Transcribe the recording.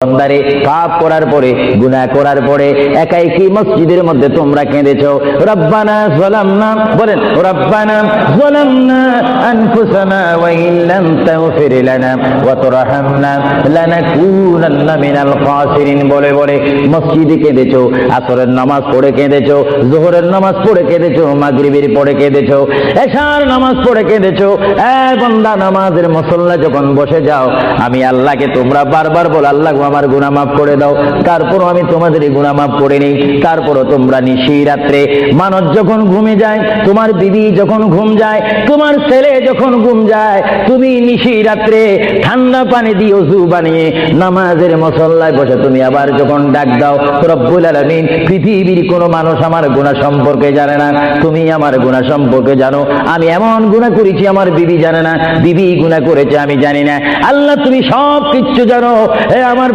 বান্দারে পাপ করার পরে গুনাহ করার পরে একাই কি মসজিদের মধ্যে তোমরা কেঁদেছো রব্বানা যালামনা বলেন রব্বানা যালামনা আনফুসানা ওয়া ইল্লাম তাগফির লানা ওয়া তারহামনা লানাকুনান্না মিনাল খাসিরিন বলে বলে মসজিদে কেঁদেছো আসরের নামাজ পড়ে কেঁদেছো যোহরের নামাজ পড়ে কেঁদেছো মাগরিবের পড়ে কেঁদেছো এশার নামাজ পড়ে কেঁদেছো এ বান্দা নামাজের মুসল্লা যখন বসে যাও আমি আল্লাহকে তোমরা বারবার বল আল্লাহ আমার গুনাহ মাফ করে দাও তারপর আমি তোমাদের গুনাহ মাফ করে নেই তারপরও তোমরা নিশি রাত্রে মানুষ যখন ঘুমে যায় তোমার বিবি যখন ঘুম যায় তোমার ছেলে যখন ঘুম যায় তুমি নিশি রাত্রে ঠান্ডা পানি দিয়ে ওযু বানিয়ে নামাজের মুসল্লায় বসে তুমি আবার যখন ডাক দাও রব্বুল আলামিন পৃথিবীর কোনো মানুষ আমার গুনাহ সম্পর্কে জানে না তুমি আমার গুনাহ সম্পর্কে জানো আমি এমন গুনাহ করেছি আমার বিবি জানে না বিবি গুনাহ করেছে আমি জানি না আল্লাহ তুমি সব কিছু জানো হে আমার